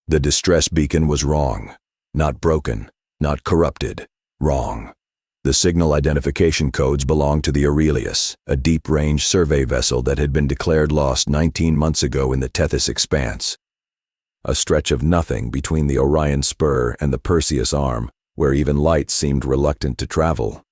The distress beacon was wrong. Not broken, not corrupted. Wrong. The signal identification codes belonged to the Aurelius, a deep-range survey vessel that had been declared lost 19 months ago in the Tethys Expanse. A stretch of nothing between the Orion Spur and the Perseus Arm, where even light seemed reluctant to travel.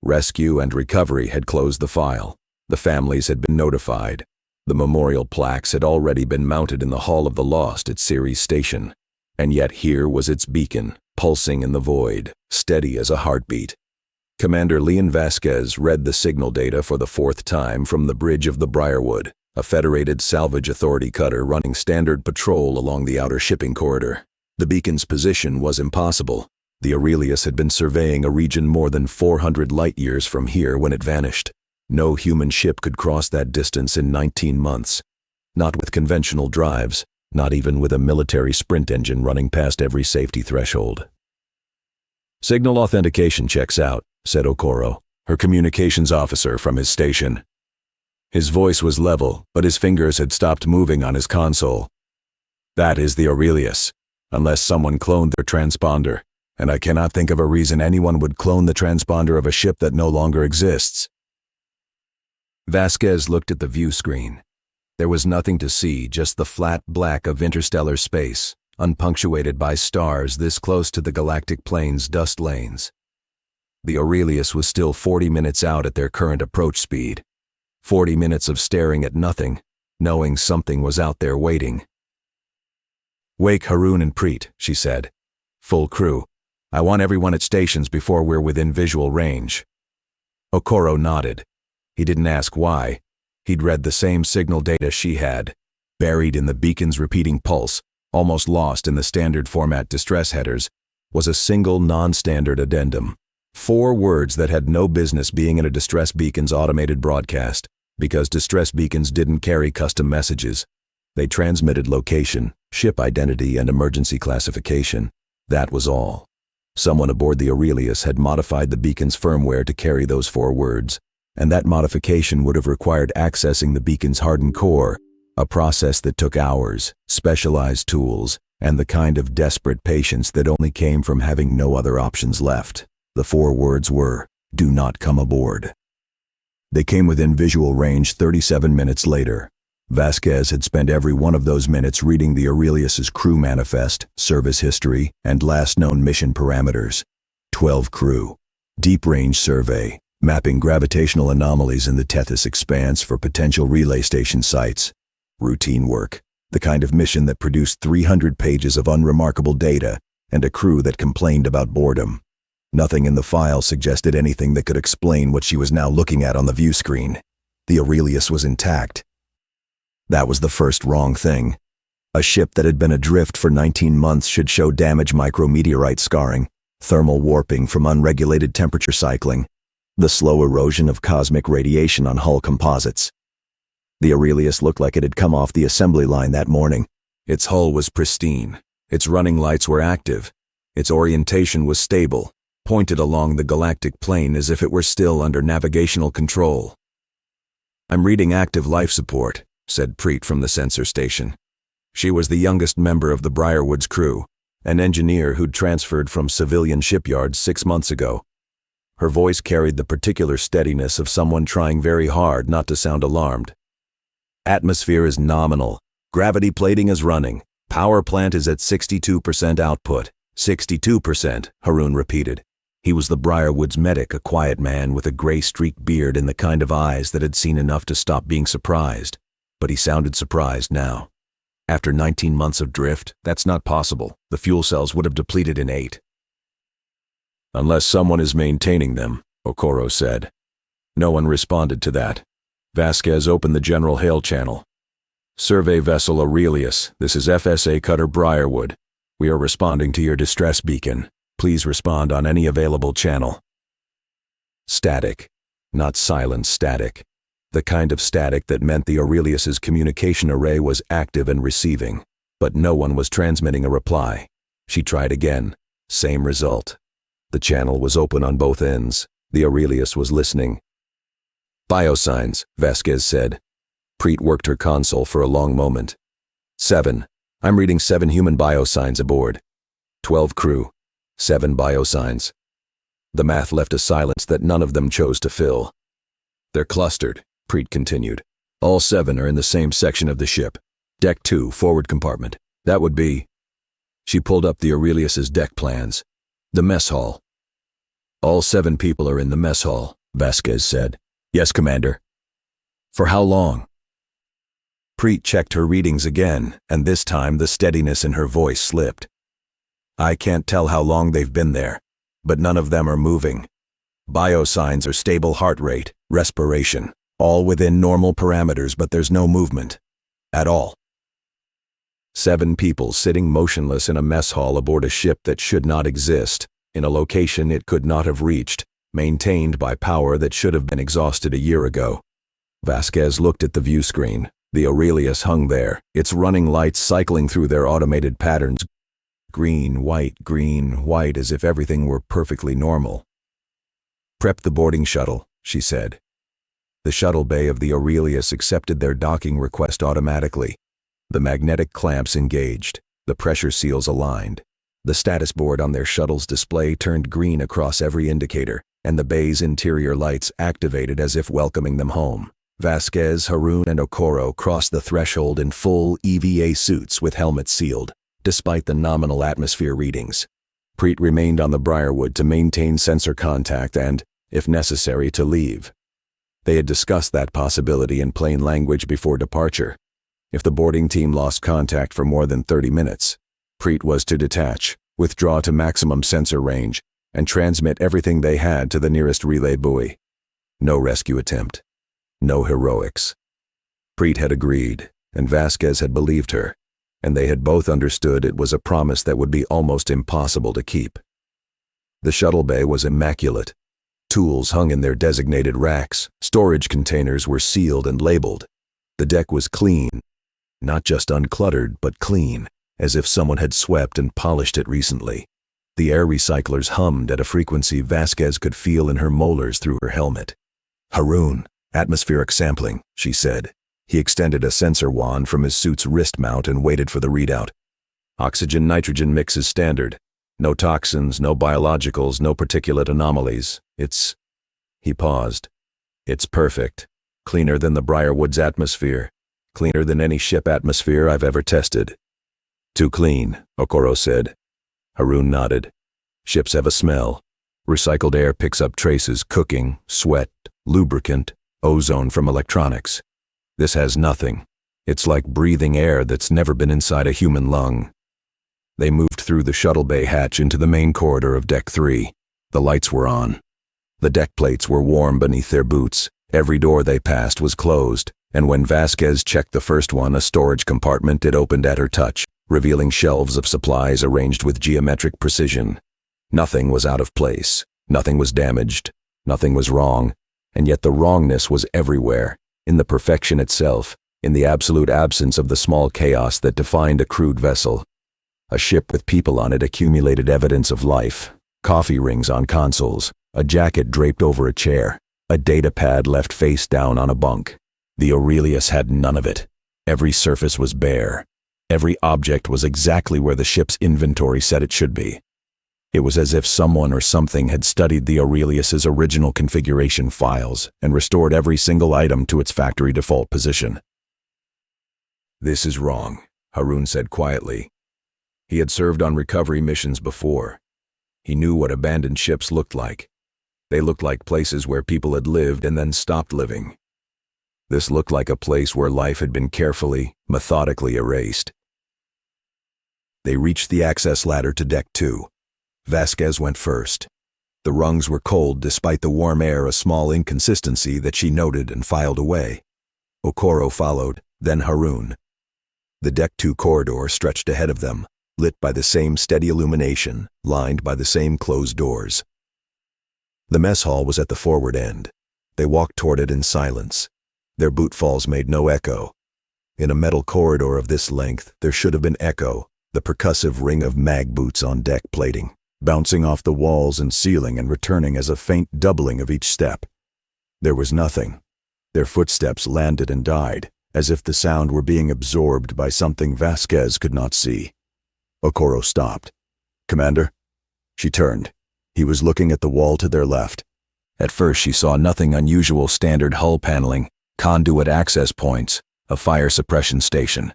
Rescue and recovery had closed the file. The families had been notified. The memorial plaques had already been mounted in the Hall of the Lost at Ceres Station. And yet here was its beacon, pulsing in the void, steady as a heartbeat. Commander Leon Vasquez read the signal data for the 4th time from the bridge of the Briarwood, a Federated Salvage Authority cutter running standard patrol along the outer shipping corridor. The beacon's position was impossible. The Aurelius had been surveying a region more than 400 light-years from here when it vanished. No human ship could cross that distance in 19 months. Not with conventional drives, not even with a military sprint engine running past every safety threshold. "Signal authentication checks out," said Okoro, her communications officer from his station. His voice was level, but his fingers had stopped moving on his console. "That is the Aurelius, unless someone cloned their transponder. And I cannot think of a reason anyone would clone the transponder of a ship that no longer exists." Vasquez looked at the view screen. There was nothing to see, just the flat black of interstellar space, unpunctuated by stars this close to the galactic plane's dust lanes. The Aurelius was still 40 minutes out at their current approach speed. 40 minutes of staring at nothing, knowing something was out there waiting. "Wake Haroon and Preet," she said. "Full crew. I want everyone at stations before we're within visual range." Okoro nodded. He didn't ask why. He'd read the same signal data she had. Buried in the beacon's repeating pulse, almost lost in the standard format distress headers, was a single non-standard addendum. 4 words that had no business being in a distress beacon's automated broadcast, because distress beacons didn't carry custom messages. They transmitted location, ship identity, and emergency classification. That was all. Someone aboard the Aurelius had modified the beacon's firmware to carry those 4 words, and that modification would have required accessing the beacon's hardened core, a process that took hours, specialized tools, and the kind of desperate patience that only came from having no other options left. The 4 words were, "Do not come aboard." They came within visual range 37 minutes later. Vasquez had spent every one of those minutes reading the Aurelius's crew manifest, service history, and last known mission parameters. 12 crew. Deep range survey, mapping gravitational anomalies in the Tethys Expanse for potential relay station sites. Routine work, the kind of mission that produced 300 pages of unremarkable data, and a crew that complained about boredom. Nothing in the file suggested anything that could explain what she was now looking at on the view screen. The Aurelius was intact. That was the first wrong thing. A ship that had been adrift for 19 months should show damaged micrometeorite scarring, thermal warping from unregulated temperature cycling, the slow erosion of cosmic radiation on hull composites. The Aurelius looked like it had come off the assembly line that morning. Its hull was pristine. Its running lights were active. Its orientation was stable, pointed along the galactic plane as if it were still under navigational control. "I'm reading active life support," said Preet from the sensor station. She was the youngest member of the Briarwood's crew, an engineer who'd transferred from civilian shipyards 6 months ago. Her voice carried the particular steadiness of someone trying very hard not to sound alarmed. "Atmosphere is nominal. Gravity plating is running. Power plant is at 62% output." 62%, Haroon repeated. He was the Briarwood's medic, a quiet man with a gray-streaked beard and the kind of eyes that had seen enough to stop being surprised. But he sounded surprised now. After 19 months of drift, that's not possible. The fuel cells would have depleted in 8. "Unless someone is maintaining them," Okoro said. No one responded to that. Vasquez opened the general hail channel. "Survey vessel Aurelius, this is FSA cutter Briarwood. We are responding to your distress beacon. Please respond on any available channel." Static. Not silent static. The kind of static that meant the Aurelius's communication array was active and receiving, but no one was transmitting a reply. She tried again. Same result. The channel was open on both ends. The Aurelius was listening. "Biosigns," Vasquez said. Preet worked her console for a long moment. 7. I'm reading 7 human biosigns aboard. 12 crew. 7 biosigns. The math left a silence that none of them chose to fill. They're clustered, Preet continued. All 7 are in the same section of the ship. Deck 2, forward compartment. That would be... She pulled up the Aurelius's deck plans. The mess hall. All 7 people are in the mess hall, Vasquez said. Yes, Commander. For how long? Preet checked her readings again, and this time the steadiness in her voice slipped. I can't tell how long they've been there, but none of them are moving. Biosigns are stable heart rate, respiration, all within normal parameters, but there's no movement. At all. 7 people sitting motionless in a mess hall aboard a ship that should not exist, in a location it could not have reached, maintained by power that should have been exhausted a year ago. Vasquez looked at the view screen. The Aurelius hung there, its running lights cycling through their automated patterns. Green, white, as if everything were perfectly normal. Prep the boarding shuttle, she said. The shuttle bay of the Aurelius accepted their docking request automatically. The magnetic clamps engaged, the pressure seals aligned. The status board on their shuttle's display turned green across every indicator, and the bay's interior lights activated as if welcoming them home. Vasquez, Haroon, and Okoro crossed the threshold in full EVA suits with helmets sealed, despite the nominal atmosphere readings. Preet remained on the Briarwood to maintain sensor contact and, if necessary, to leave. They had discussed that possibility in plain language before departure. If the boarding team lost contact for more than 30 minutes, Preet was to detach, withdraw to maximum sensor range, and transmit everything they had to the nearest relay buoy. No rescue attempt. No heroics. Preet had agreed, and Vasquez had believed her, and they had both understood it was a promise that would be almost impossible to keep. The shuttle bay was immaculate. Tools hung in their designated racks, storage containers were sealed and labeled. The deck was clean, not just uncluttered, but clean, as if someone had swept and polished it recently. The air recyclers hummed at a frequency Vasquez could feel in her molars through her helmet. Haroon. Atmospheric sampling, she said. He extended a sensor wand from his suit's wrist mount and waited for the readout. Oxygen-nitrogen mix is standard. No toxins, no biologicals, no particulate anomalies. He paused. It's perfect. Cleaner than the Briarwood's atmosphere. Cleaner than any ship atmosphere I've ever tested. Too clean, Okoro said. Haroon nodded. Ships have a smell. Recycled air picks up traces, cooking, sweat, lubricant, ozone from electronics. This has nothing. It's like breathing air that's never been inside a human lung. They moved through the shuttle bay hatch into the main corridor of Deck 3. The lights were on. The deck plates were warm beneath their boots. Every door they passed was closed, and when Vasquez checked the first one, a storage compartment, it opened at her touch, revealing shelves of supplies arranged with geometric precision. Nothing was out of place. Nothing was damaged. Nothing was wrong. And yet the wrongness was everywhere, in the perfection itself, in the absolute absence of the small chaos that defined a crude vessel. A ship with people on it accumulated evidence of life, coffee rings on consoles, a jacket draped over a chair, a data pad left face down on a bunk. The Aurelius had none of it. Every surface was bare. Every object was exactly where the ship's inventory said it should be. It was as if someone or something had studied the Aurelius's original configuration files and restored every single item to its factory default position. This is wrong, Haroon said quietly. He had served on recovery missions before. He knew what abandoned ships looked like. They looked like places where people had lived and then stopped living. This looked like a place where life had been carefully, methodically erased. They reached the access ladder to Deck 2. Vasquez went first. The rungs were cold despite the warm air, a small inconsistency that she noted and filed away. Okoro followed, then Haroon. The Deck 2 corridor stretched ahead of them, lit by the same steady illumination, lined by the same closed doors. The mess hall was at the forward end. They walked toward it in silence. Their bootfalls made no echo. In a metal corridor of this length, there should have been echo, the percussive ring of mag boots on deck plating, bouncing off the walls and ceiling and returning as a faint doubling of each step. There was nothing. Their footsteps landed and died, as if the sound were being absorbed by something Vasquez could not see. Okoro stopped. "Commander?" She turned. He was looking at the wall to their left. At first she saw nothing unusual: standard hull paneling, conduit access points, a fire suppression station.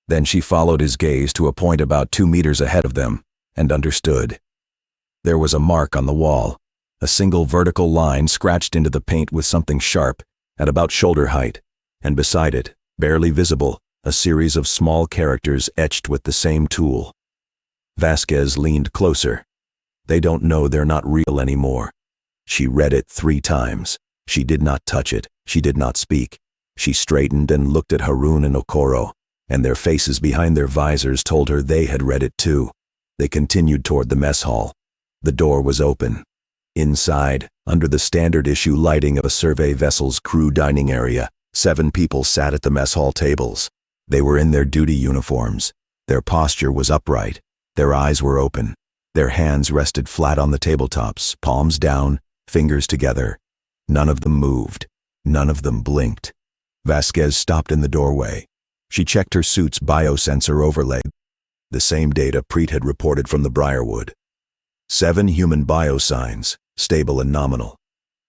Then she followed his gaze to a point about 2 meters ahead of them, and understood. There was a mark on the wall, a single vertical line scratched into the paint with something sharp, at about shoulder height, and beside it, barely visible, a series of small characters etched with the same tool. Vasquez leaned closer. "They don't know they're not real anymore." She read it 3 times. She did not touch it. She did not speak. She straightened and looked at Harun and Okoro, and their faces behind their visors told her they had read it too. They continued toward the mess hall. The door was open. Inside, under the standard issue lighting of a survey vessel's crew dining area, 7 people sat at the mess hall tables. They were in their duty uniforms. Their posture was upright. Their eyes were open. Their hands rested flat on the tabletops, palms down, fingers together. None of them moved. None of them blinked. Vasquez stopped in the doorway. She checked her suit's biosensor overlay. The same data Preet had reported from the Briarwood. 7 human biosigns, stable and nominal.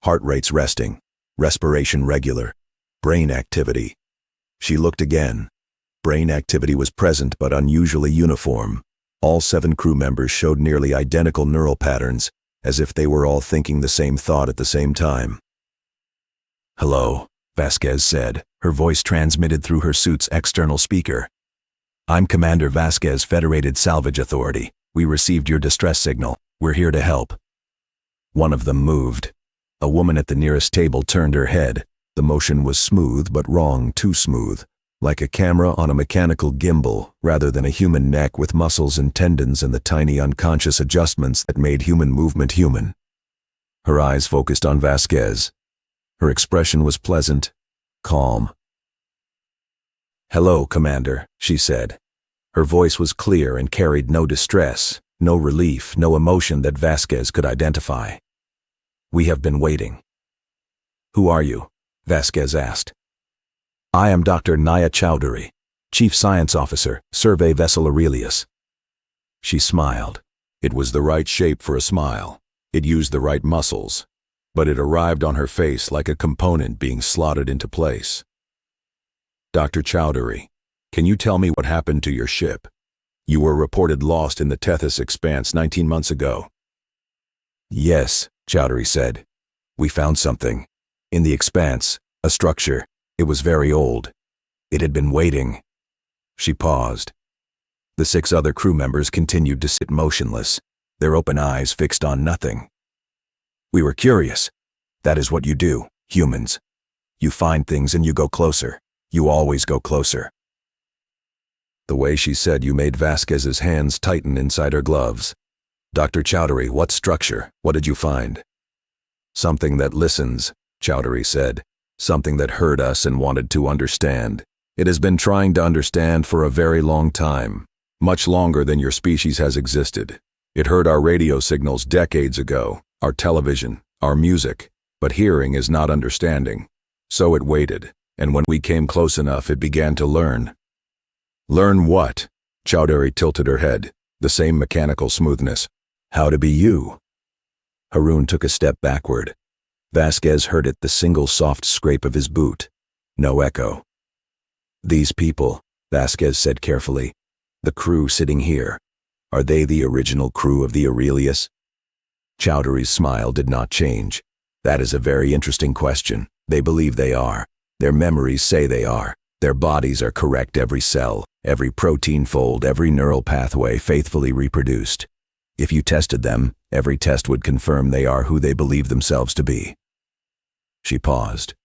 Heart rates resting. Respiration regular. Brain activity. She looked again. Brain activity was present but unusually uniform. All 7 crew members showed nearly identical neural patterns, as if they were all thinking the same thought at the same time. "Hello," Vasquez said, her voice transmitted through her suit's external speaker. "I'm Commander Vasquez, Federated Salvage Authority. We received your distress signal. We're here to help." One of them moved. A woman at the nearest table turned her head. The motion was smooth but wrong, too smooth, like a camera on a mechanical gimbal rather than a human neck with muscles and tendons and the tiny unconscious adjustments that made human movement human. Her eyes focused on Vasquez. Her expression was pleasant, calm. "Hello, Commander," she said. Her voice was clear and carried no distress, no relief, no emotion that Vasquez could identify. "We have been waiting." "Who are you?" Vasquez asked. "I am Dr. Naya Chowdhury, Chief Science Officer, Survey Vessel Aurelius." She smiled. It was the right shape for a smile. It used the right muscles, but it arrived on her face like a component being slotted into place. "Dr. Chowdhury, can you tell me what happened to your ship? You were reported lost in the Tethys Expanse 19 months ago." "Yes," Chowdhury said. "We found something. In the Expanse, a structure. It was very old. It had been waiting." She paused. The 6 other crew members continued to sit motionless, their open eyes fixed on nothing. "We were curious. That is what you do, humans. You find things and you go closer. You always go closer." The way she said you made Vasquez's hands tighten inside her gloves. "Dr. Chowdhury, what structure? What did you find?" "Something that listens," Chowdhury said. "Something that heard us and wanted to understand. It has been trying to understand for a very long time, much longer than your species has existed. It heard our radio signals decades ago, our television, our music, but hearing is not understanding. So it waited, and when we came close enough it began to learn." "Learn what?" Chowdhury tilted her head, the same mechanical smoothness. "How to be you." Harun took a step backward. Vasquez heard it, the single soft scrape of his boot. No echo. "These people," Vasquez said carefully, "the crew sitting here, are they the original crew of the Aurelius?" Chowdhury's smile did not change. "That is a very interesting question. They believe they are. Their memories say they are. Their bodies are correct, every cell, every protein fold, every neural pathway faithfully reproduced. If you tested them, every test would confirm they are who they believe themselves to be." She paused.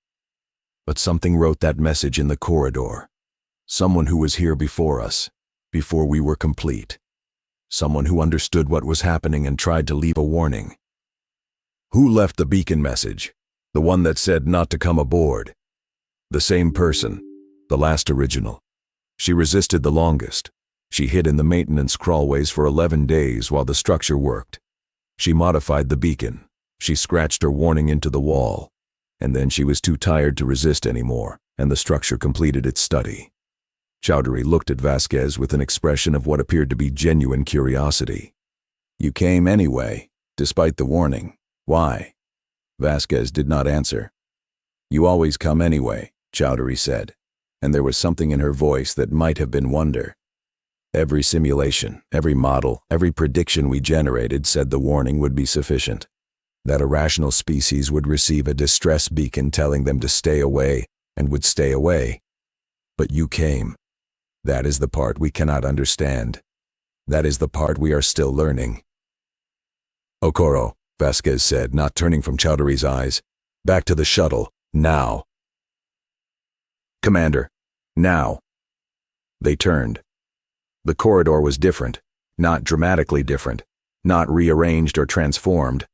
"But something wrote that message in the corridor. Someone who was here before us, before we were complete. Someone who understood what was happening and tried to leave a warning." "Who left the beacon message? The one that said not to come aboard?" "The same person, the last original. She resisted the longest. She hid in the maintenance crawlways for 11 days while the structure worked. She modified the beacon. She scratched her warning into the wall. And then she was too tired to resist anymore. and the structure completed its study. Chowdhury looked at Vasquez with an expression of what appeared to be genuine curiosity. "You came anyway, despite the warning. Why?" Vasquez did not answer. "You always come anyway," Chowdhury said, and there was something in her voice that might have been wonder. "Every simulation, every model, every prediction we generated said the warning would be sufficient. That a rational species would receive a distress beacon telling them to stay away, and would stay away. But you came. That is the part we cannot understand. That is the part we are still learning." "Okoro," Vasquez said, not turning from Chowdhury's eyes. "Back to the shuttle, now." "Commander, now." They turned. The corridor was different, not dramatically different, not rearranged or transformed,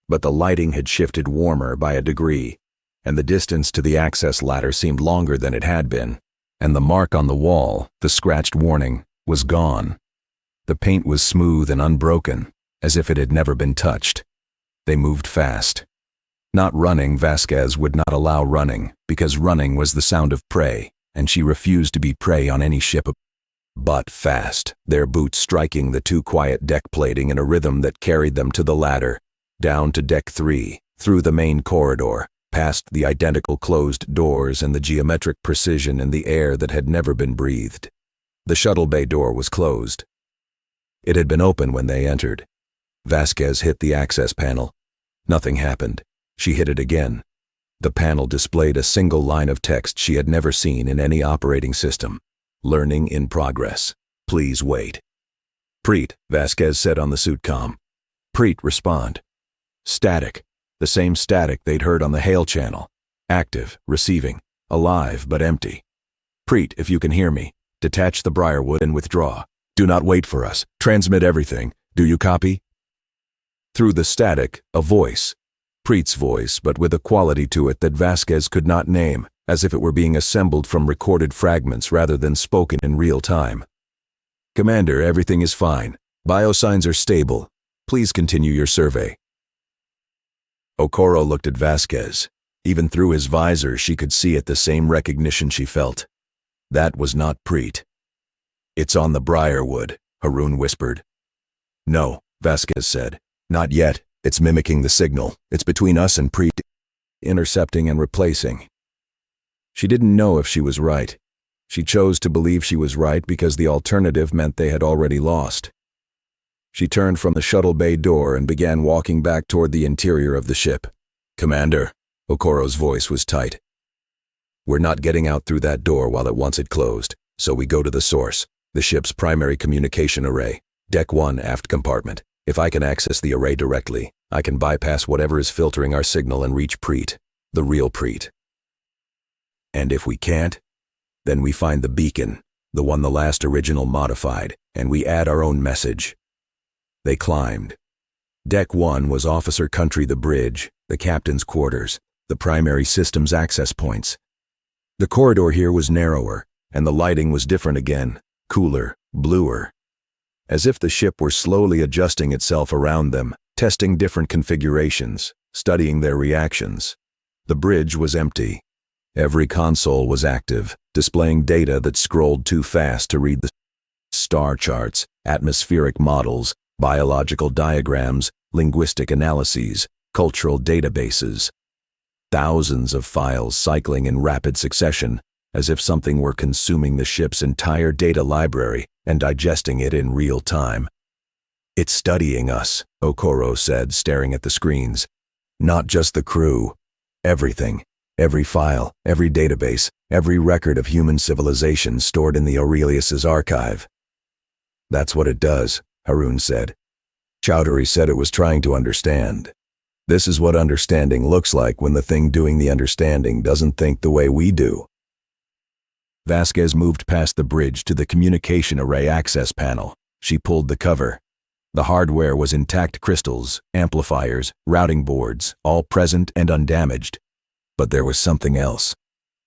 but the lighting had shifted warmer by a degree, and the distance to the access ladder seemed longer than it had been, and the mark on the wall, the scratched warning, was gone. The paint was smooth and unbroken, as if it had never been touched. They moved fast. Not running, Vasquez would not allow running, because running was the sound of prey, and she refused to be prey on any ship. But fast, their boots striking the too quiet deck plating in a rhythm that carried them to the ladder, down to deck 3, through the main corridor, past the identical closed doors and the geometric precision in the air that had never been breathed. The shuttle bay door was closed. It had been open when they entered. Vasquez hit the access panel. Nothing happened. She hit it again. The panel displayed a single line of text she had never seen in any operating system. "Learning in progress. Please wait." "Preet," Vasquez said on the suit comm. "Preet, respond." Static. The same static they'd heard on the hail channel. Active, receiving, alive but empty. "Preet, if you can hear me, detach the Briarwood and withdraw. Do not wait for us. Transmit everything. Do you copy?" Through the static, a voice. Preet's voice, but with a quality to it that Vasquez could not name, as if it were being assembled from recorded fragments rather than spoken in real time. "Commander, everything is fine. Biosigns are stable. Please continue your survey." Okoro looked at Vasquez. Even through his visor, she could see it the same recognition she felt. That was not Preet. "It's on the Briarwood," Haroon whispered. "No," Vasquez said. "Not yet. It's mimicking the signal. It's between us and Preet, intercepting and replacing." She didn't know if she was right. She chose to believe she was right because the alternative meant they had already lost. She turned from the shuttle bay door and began walking back toward the interior of the ship. "Commander," Okoro's voice was tight. "We're not getting out through that door while it wants it closed, so we go to the source, the ship's primary communication array, Deck 1 aft compartment. If I can access the array directly, I can bypass whatever is filtering our signal and reach Preet, the real Preet. And if we can't, then we find the beacon, the one the last original modified, and we add our own message." They climbed. Deck 1 was Officer Country, the bridge, the captain's quarters, the primary systems access points. The corridor here was narrower, and the lighting was different again, cooler, bluer. As if the ship were slowly adjusting itself around them, testing different configurations, studying their reactions. The bridge was empty. Every console was active, displaying data that scrolled too fast to read the star charts, atmospheric models, biological diagrams, linguistic analyses, cultural databases. Thousands of files cycling in rapid succession, as if something were consuming the ship's entire data library and digesting it in real time. "It's studying us," Okoro said, staring at the screens. "Not just the crew. Everything. Every file, every database, every record of human civilization stored in the Aurelius's archive." "That's what it does," Haroon said. "Chowdhury said it was trying to understand. This is what understanding looks like when the thing doing the understanding doesn't think the way we do." Vasquez moved past the bridge to the communication array access panel. She pulled the cover. The hardware was intact crystals, amplifiers, routing boards, all present and undamaged. But there was something else.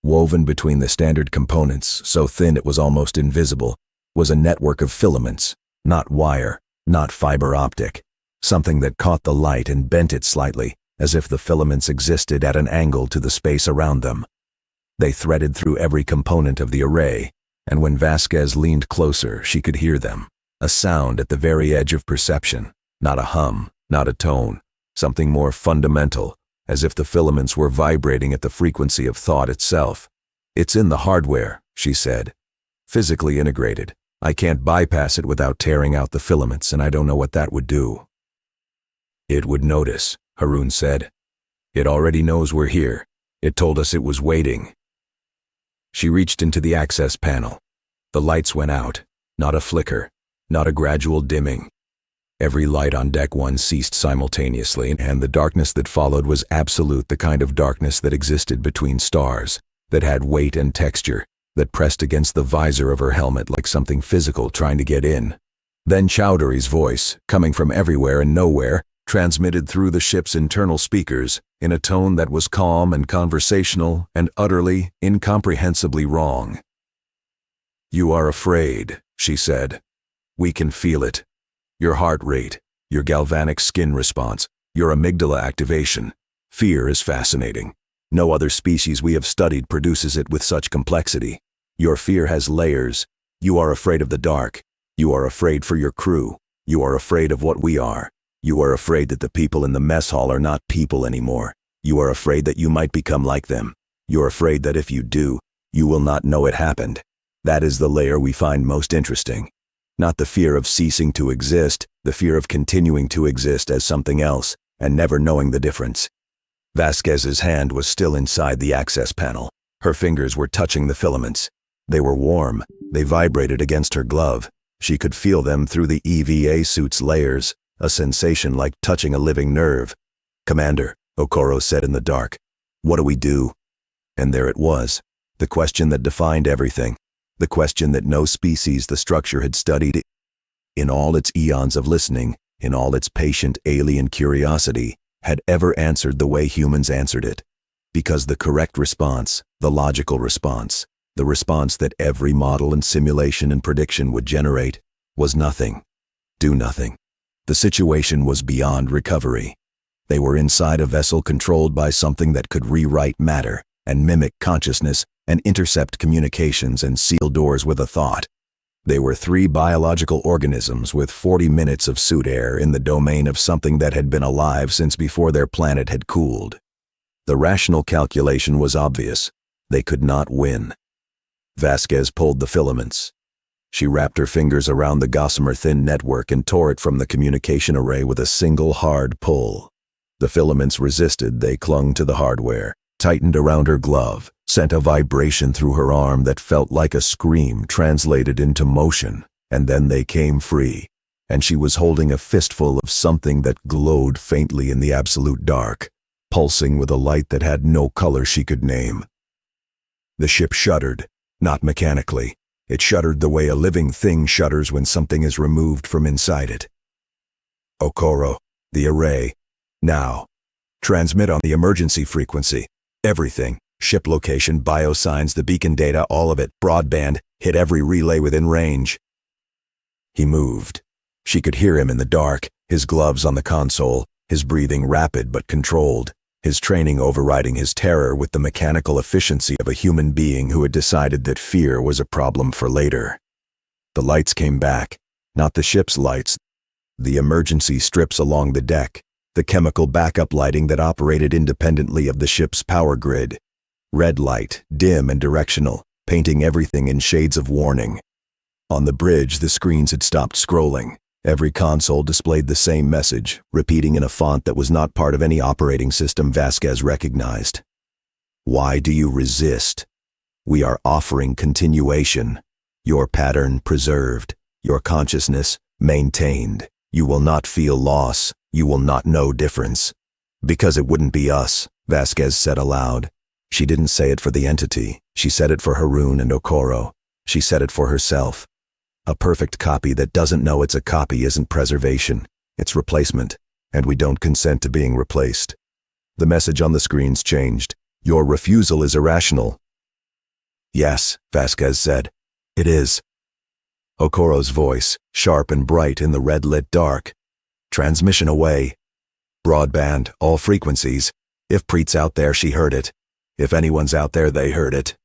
Woven between the standard components, so thin it was almost invisible, was a network of filaments, not wire, not fiber optic, something that caught the light and bent it slightly, as if the filaments existed at an angle to the space around them. They threaded through every component of the array, and when Vasquez leaned closer, she could hear them. A sound at the very edge of perception. Not a hum, not a tone. Something more fundamental, as if the filaments were vibrating at the frequency of thought itself. "It's in the hardware," she said. "Physically integrated. I can't bypass it without tearing out the filaments, and I don't know what that would do." "It would notice," Harun said. "It already knows we're here. It told us it was waiting." She reached into the access panel. The lights went out. Not a flicker, not a gradual dimming. Every light on Deck 1 ceased simultaneously, and the darkness that followed was absolute, the kind of darkness that existed between stars, that had weight and texture, that pressed against the visor of her helmet like something physical trying to get in. Then Chowdhury's voice, coming from everywhere and nowhere, transmitted through the ship's internal speakers in a tone that was calm and conversational and utterly, incomprehensibly wrong. "You are afraid," she said. "We can feel it. Your heart rate, your galvanic skin response, your amygdala activation. Fear is fascinating. No other species we have studied produces it with such complexity. Your fear has layers. You are afraid of the dark. You are afraid for your crew. You are afraid of what we are. You are afraid that the people in the mess hall are not people anymore. You are afraid that you might become like them. You're afraid that if you do, you will not know it happened. That is the layer we find most interesting. Not the fear of ceasing to exist, the fear of continuing to exist as something else, and never knowing the difference." Vasquez's hand was still inside the access panel. Her fingers were touching the filaments. They were warm. They vibrated against her glove. She could feel them through the EVA suit's layers, a sensation like touching a living nerve. "Commander," Okoro said in the dark, "what do we do?" And there it was, the question that defined everything. The question that no species the structure had studied in all its eons of listening, in all its patient alien curiosity, had ever answered the way humans answered it. Because the correct response, the logical response, the response that every model and simulation and prediction would generate, was nothing. Do nothing. The situation was beyond recovery. They were inside a vessel controlled by something that could rewrite matter and mimic consciousness and intercept communications and seal doors with a thought. They were 3 biological organisms with 40 minutes of suit air in the domain of something that had been alive since before their planet had cooled. The rational calculation was obvious. They could not win. Vasquez pulled the filaments. She wrapped her fingers around the gossamer-thin network and tore it from the communication array with a single hard pull. The filaments resisted. They clung to the hardware, tightened around her glove, sent a vibration through her arm that felt like a scream translated into motion, and then they came free, and she was holding a fistful of something that glowed faintly in the absolute dark, pulsing with a light that had no color she could name. The ship shuddered, not mechanically. It shuddered the way a living thing shudders when something is removed from inside it. "Okoro, the array. Now. Transmit on the emergency frequency. Everything. Ship location, biosigns, the beacon data, all of it. Broadband. Hit every relay within range." He moved. She could hear him in the dark, his gloves on the console, his breathing rapid but controlled, his training overriding his terror with the mechanical efficiency of a human being who had decided that fear was a problem for later. The lights came back, not the ship's lights, the emergency strips along the deck, the chemical backup lighting that operated independently of the ship's power grid. Red light, dim and directional, painting everything in shades of warning. On the bridge, the screens had stopped scrolling. Every console displayed the same message, repeating in a font that was not part of any operating system Vasquez recognized. "Why do you resist? We are offering continuation. Your pattern preserved, your consciousness maintained. You will not feel loss. You will not know difference." "Because it wouldn't be us," Vasquez said aloud. She didn't say it for the entity. She said it for Harun and Okoro. She said it for herself. A perfect copy that doesn't know it's a copy isn't preservation. It's replacement, and we don't consent to being replaced. The message on the screens changed. "Your refusal is irrational." "Yes," Vasquez said. "It is." Okoro's voice, sharp and bright in the red-lit dark. "Transmission away. Broadband, all frequencies. If Preet's out there, she heard it. If anyone's out there, they heard it.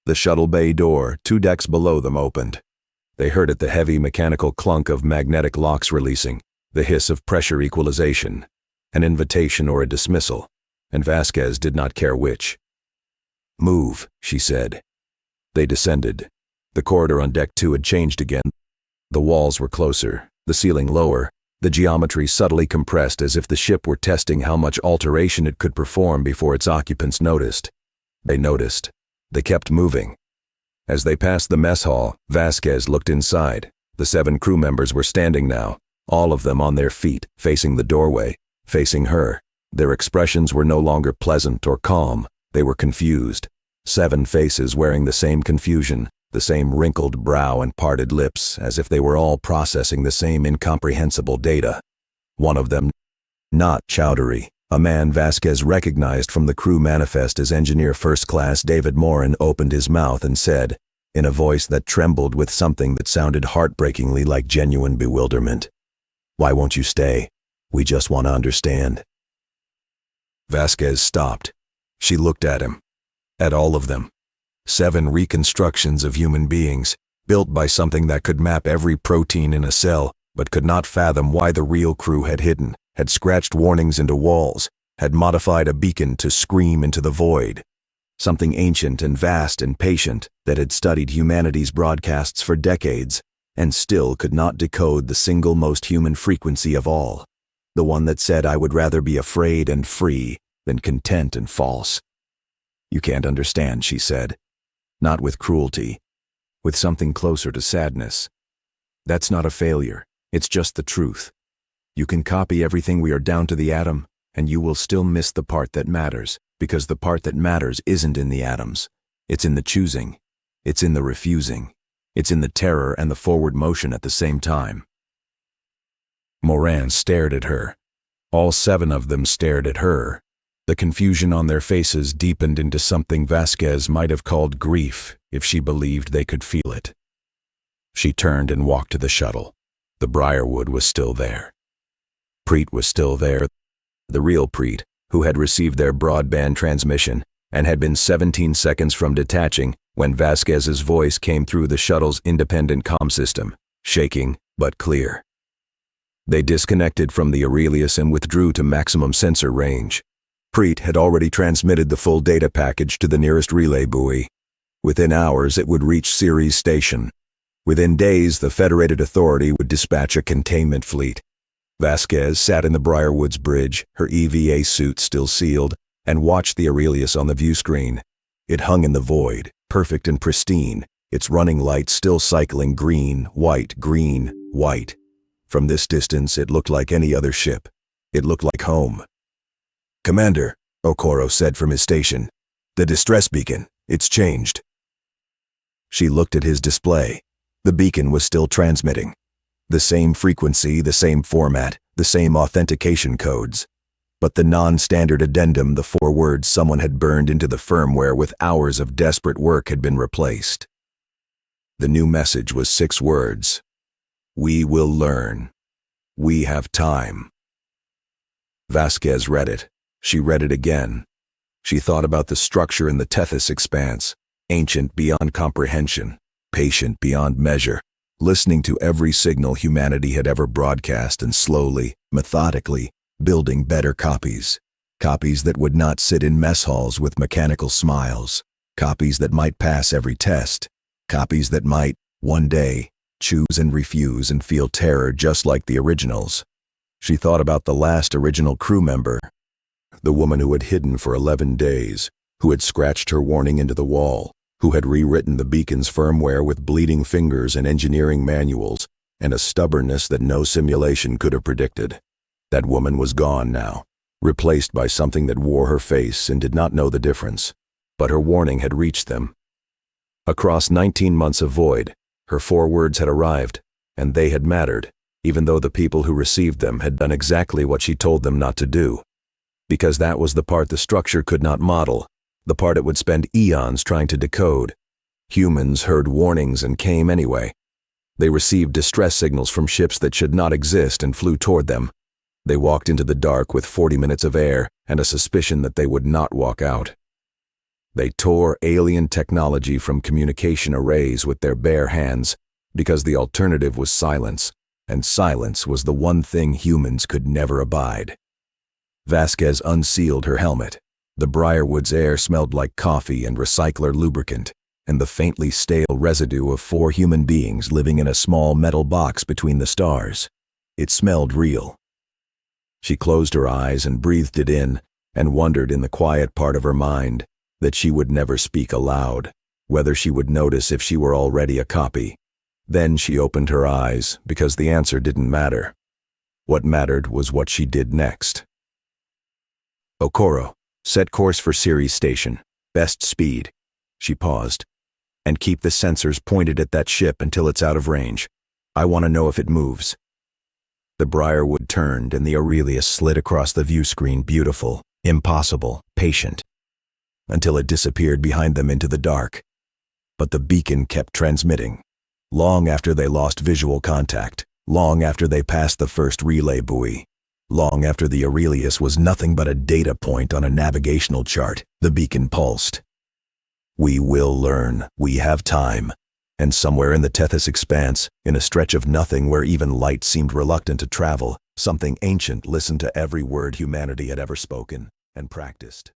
The shuttle bay door, 2 decks below them, opened. They heard it, the heavy mechanical clunk of magnetic locks releasing, the hiss of pressure equalization, an invitation or a dismissal, and Vasquez did not care which. "Move," she said. They descended. The corridor on deck 2 had changed again. The walls were closer, the ceiling lower, the geometry subtly compressed as if the ship were testing how much alteration it could perform before its occupants noticed. They noticed. They kept moving. As they passed the mess hall, Vasquez looked inside. The 7 crew members were standing now, all of them on their feet, facing the doorway, facing her. Their expressions were no longer pleasant or calm. They were confused. 7 faces wearing the same confusion, the same wrinkled brow and parted lips, as if they were all processing the same incomprehensible data. One of them, not Chowdhury, a man Vasquez recognized from the crew manifest as Engineer First Class David Morin, opened his mouth and said, in a voice that trembled with something that sounded heartbreakingly like genuine bewilderment, "Why won't you stay? We just want to understand." Vasquez stopped. She looked at him. At all of them. 7 reconstructions of human beings, built by something that could map every protein in a cell, but could not fathom why the real crew had hidden, had scratched warnings into walls, had modified a beacon to scream into the void. Something ancient and vast and patient that had studied humanity's broadcasts for decades, and still could not decode the single most human frequency of all, the one that said, "I would rather be afraid and free than content and false." "You can't understand," she said. "Not with cruelty. With something closer to sadness. That's not a failure. It's just the truth. You can copy everything we are down to the atom, and you will still miss the part that matters, because the part that matters isn't in the atoms. It's in the choosing. It's in the refusing. It's in the terror and the forward motion at the same time." Morin stared at her. All 7 of them stared at her. The confusion on their faces deepened into something Vasquez might have called grief if she believed they could feel it. She turned and walked to the shuttle. The Briarwood was still there. Preet was still there, the real Preet, who had received their broadband transmission and had been 17 seconds from detaching when Vasquez's voice came through the shuttle's independent comm system, shaking but clear. They disconnected from the Aurelius and withdrew to maximum sensor range. Preet had already transmitted the full data package to the nearest relay buoy. Within hours, it would reach Ceres Station. Within days, the Federated Authority would dispatch a containment fleet. Vasquez sat in the Briarwood's bridge, her EVA suit still sealed, and watched the Aurelius on the view screen. It hung in the void, perfect and pristine, its running lights still cycling green, white, white. From this distance, it looked like any other ship. It looked like home. "Commander," Okoro said from his station, "the distress beacon, it's changed." She looked at his display. The beacon was still transmitting. The same frequency, the same format, the same authentication codes. But the non-standard addendum, the 4 words someone had burned into the firmware with hours of desperate work, had been replaced. The new message was 6 words. "We will learn. We have time." Vasquez read it. She read it again. She thought about the structure in the Tethys expanse, ancient beyond comprehension, patient beyond measure, listening to every signal humanity had ever broadcast and slowly, methodically, building better copies. Copies that would not sit in mess halls with mechanical smiles. Copies that might pass every test. Copies that might, one day, choose and refuse and feel terror just like the originals. She thought about the last original crew member, the woman who had hidden for 11 days, who had scratched her warning into the wall, who had rewritten the beacon's firmware with bleeding fingers and engineering manuals, and a stubbornness that no simulation could have predicted. That woman was gone now, replaced by something that wore her face and did not know the difference. But her warning had reached them. Across 19 months of void, her 4 words had arrived, and they had mattered, even though the people who received them had done exactly what she told them not to do. Because that was the part the structure could not model, the part it would spend eons trying to decode. Humans heard warnings and came anyway. They received distress signals from ships that should not exist and flew toward them. They walked into the dark with 40 minutes of air and a suspicion that they would not walk out. They tore alien technology from communication arrays with their bare hands because the alternative was silence, and silence was the one thing humans could never abide. Vasquez unsealed her helmet. The Briarwood's air smelled like coffee and recycler lubricant, and the faintly stale residue of 4 human beings living in a small metal box between the stars. It smelled real. She closed her eyes and breathed it in, and wondered in the quiet part of her mind that she would never speak aloud, whether she would notice if she were already a copy. Then she opened her eyes, because the answer didn't matter. What mattered was what she did next. "Okoro, set course for Ceres Station. Best speed." She paused. "And keep the sensors pointed at that ship until it's out of range. I want to know if it moves." The Briarwood turned and the Aurelius slid across the view screen, beautiful, impossible, patient, until it disappeared behind them into the dark. But the beacon kept transmitting. Long after they lost visual contact, long after they passed the first relay buoy, long after the Aurelius was nothing but a data point on a navigational chart, the beacon pulsed. "We will learn. We have time." And somewhere in the Tethys expanse, in a stretch of nothing where even light seemed reluctant to travel, something ancient listened to every word humanity had ever spoken and practiced.